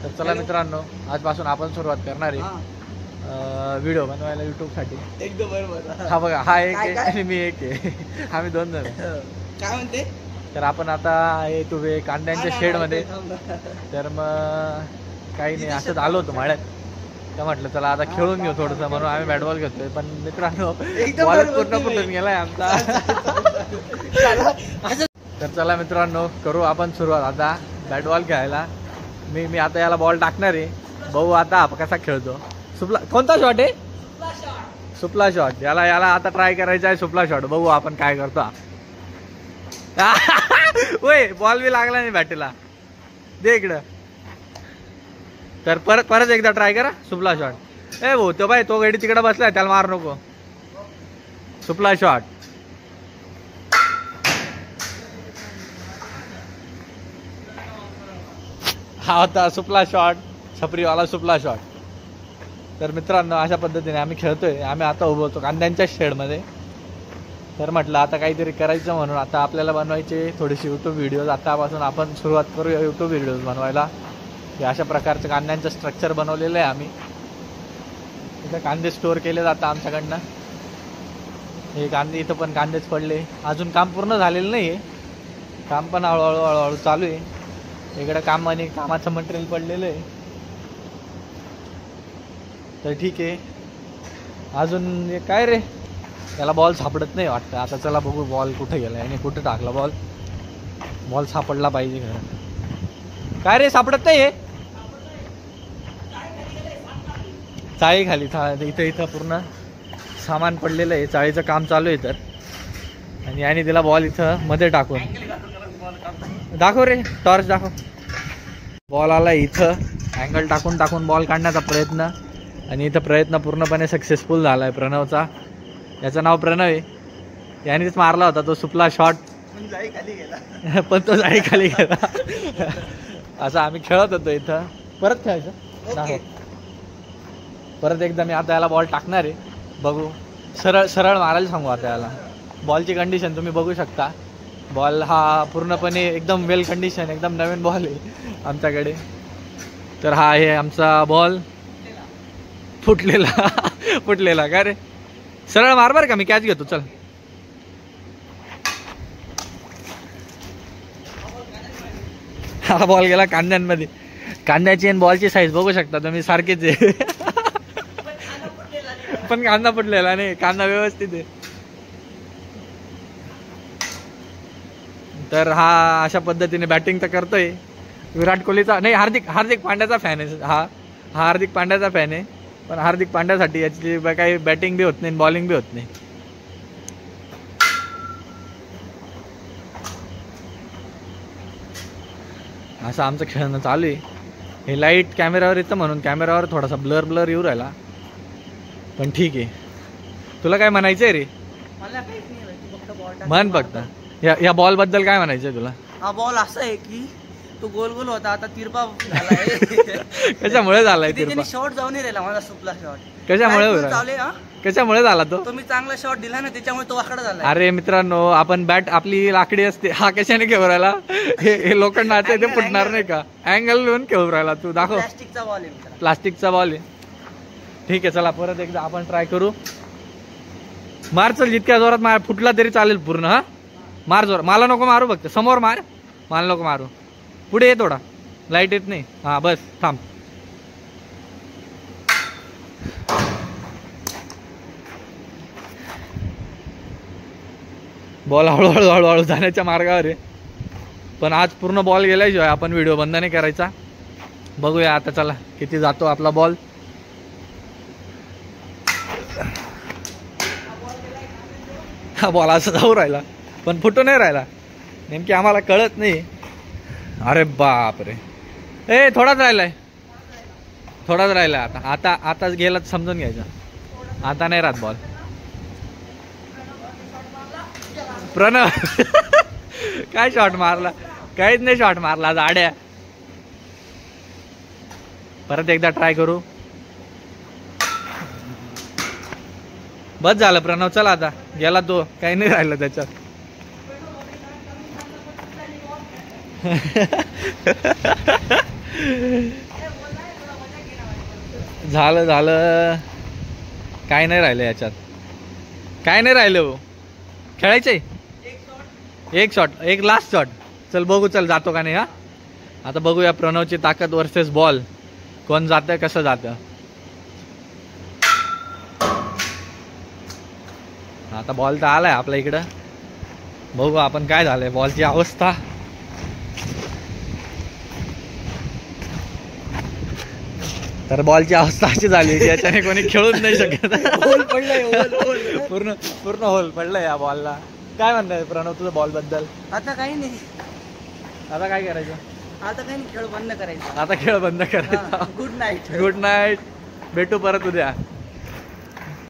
तर चला मित्रांनो, आजपासून आपण सुरुवात करणार आहे व्हिडिओ बनवायला यूट्यूबसाठी. एकदम बरोबर. हा बघा, हा एक आहे आणि मी एक आहे. आम्ही 2 जण. काय म्हणते? तर आपण आता येतो कांद्यांच्या शेडमध्ये. तर मग काही नाही, असंच आलो होतो माळ्यात. तर म्हटलं चला आता खेळून घेऊ थोडंसं, म्हणून आम्ही बॅट बॉल घेतोय. पण मित्रांनो, बॉल पूर्ण फुटून गेलाय आमचा. तर चला मित्रांनो, करू आपण सुरुवात आता बॅट बॉल खेळायला. मी आता याला बॉल टाकणार आहे. भाऊ आता कसा खेळतो. सुपला कोणता शॉट आहे? सुपला शॉट. याला आता ट्राय करायचा आहे सुपला शॉट. बघू आपण काय करतो. ओय, बॉल बी लागला नाही बॅटीला. दे इकडं. तर परत एकदा ट्राय करा सुपला शॉट. ए भाऊ, तो बाई तो गडी तिकडे बसलाय, त्याला मार नको. सुपला शॉट. हा होता सुपला शॉट, छपरीवाला सुपला शॉट. तर मित्रांनो, अशा पद्धतीने आम्ही खेळतोय. आम्ही आता उभं होतो कांद्यांच्या शेडमध्ये. तर म्हटलं आता काहीतरी करायचं, म्हणून आता आपल्याला बनवायचे थोडेसे यूट्यूब व्हिडिओज. आतापासून आपण सुरुवात करूया यूट्यूब व्हिडिओज बनवायला. हे अशा प्रकारचं कांद्यांचं स्ट्रक्चर बनवलेलं आहे आम्ही. इथं कांदे स्टोअर केले जातं आमच्याकडनं. हे कांदे इथं पण कांदेच पडले. अजून काम पूर्ण झालेलं नाही आहे. काम पण हळूहळू चालू आहे. इकडं कामाचं मटेरियल पडलेलं आहे. तर ठीक आहे. अजून काय रे, त्याला बॉल सापडत नाही वाटतं. आता चला बघू बॉल कुठे गेला आणि कुठे टाकला बॉल. बॉल सापडला पाहिजे खरं. काय रे, सापडत नाही. चाळी खाली इथं पूर्ण सामान पडलेलं आहे. चाळीचं काम चालू आहे. तर आणि तिला बॉल इथं मध्ये टाकून दाखव रे, टॉर्च दाखव. बॉल आला इथं. अँगल टाकून बॉल काढण्याचा प्रयत्न. आणि इथं प्रयत्न पूर्णपणे सक्सेसफुल झाला आहे प्रणवचा. याचं नाव प्रणव आहे. यानेच मारला होता तो सुपला शॉट. पण तो जाळी खाली गेला. असं आम्ही खेळत होतो इथं. परत खेळायचं दाखव. परत एकदा मी आता याला बॉल टाकणार आहे. बघू, सरळ मारायला सांगू आता याला. बॉलची कंडिशन तुम्ही बघू शकता. बॉल हा पूर्णपणे एकदम वेल कंडिशन, एकदम नवीन बॉल आहे आमच्याकडे. तर हा आहे आमचा बॉल. फुटलेला का रे. सरळ मार बरं का, मी कॅच घेतो. चल, हा बॉल गेला कांद्यांमध्ये. कांद्याची आणि बॉलची साईज बघू शकता तुम्ही, सारखीच आहे. पण कांदा फुटलेला नाही, कांदा व्यवस्थित आहे. तर हा अशा पद्धतीने बॅटिंग तर करतोय. विराट कोहलीचा नाही, हार्दिक पांड्याचा फॅन आहे हा. हार्दिक पांड्याचा फॅन आहे. पण हार्दिक पांड्यासाठी याची काही बॅटिंग बी होत नाही, बॉलिंग बी होत नाही. असं आमचं खेळणं चालू आहे. हे लाईट कॅमेरावर येतं म्हणून कॅमेरावर थोडासा ब्लर येऊ राहिला. पण ठीक आहे. तुला काय म्हणायचंय रे? म्हण फक्त. या बॉल बद्दल काय म्हणायचंय तुला? हा बॉल असा आहे की तो गोल होता, आता तिरपा झालाय. कशामुळे झालाय तिरपा? शॉट जाऊन नाही राहिला माझा सुपला शॉट. कशामुळे झाला तो? तुम्ही चांगला शॉट दिला ना, त्याच्यामुळे तो वाकडा झाला. अरे मित्रांनो, आपण बॅट आपली लाकडी असते. हा कशाने खेळू राहिला? हे लोखंडाचं आहे, ते फुटणार नाही का? अँगल घेऊन खेळू राहिला तू. दाखव. प्लास्टिकचा बॉल आहे. प्लास्टिकचा बॉल आहे. ठीक आहे, चला परत एकदा आपण ट्राय करू. मार, चल, जितक्या जोरात मार. फुटला तरी चालेल पूर्ण. हा मार जोर. मला नको मारू, फक्त समोर मार. मला नको मारू. पुढे ये थोडा, लाईट येत नाही. हा बस, थांब. बॉल हळूहळू जाण्याच्या मार्गावर आहे. पण आज पूर्ण बॉल गेल्याशिवाय आपण व्हिडिओ बंद नाही करायचा. बघूया आता, चला किती जातो आपला बॉल. हा बॉल असं जाऊ राहिला, पण फुटू नाही राहिला. नेमकी आम्हाला कळत नाही. अरे बाप रे. थोडाच राहिलाय. आता गेला समजून घ्यायचा. आता नाही राहत बॉल. प्रणव काय शॉट मारला? काहीच नाही शॉट मारला जाड्या. परत एकदा ट्राय करू. बस झालं प्रणव, चला आता. गेला तो, काही नाही राहिलं त्याच्यात. झालं झालं, काय नाही राहिलं याच्यात, काय नाही राहिलं हो. खेळायचंय एक शॉट, एक लास्ट शॉट. चल बघू, चल जातो का नाही. हा आता बघूया प्रणवची ताकद वर्सेस बॉल, कोण जातं कसं जातं. आता बॉल तर आलाय आपल्या इकडं, बघू आपण काय झालंय बॉलची अवस्था. तर बॉलची अवस्था अशी झाली की याच्याने कोणी खेळूच नाही शकत. होल पडलंय, होल. पूर्ण पूर्ण होल पडलंय या बॉलला. काय म्हणताय प्रणव तुझं बॉल बद्दल? आता काही नाही, आता काय करायचं? आता काही नाही, खेळ बंद करायचा. आता खेळ बंद करायचा. Good night. गुड नाईट, भेटू परत उद्या.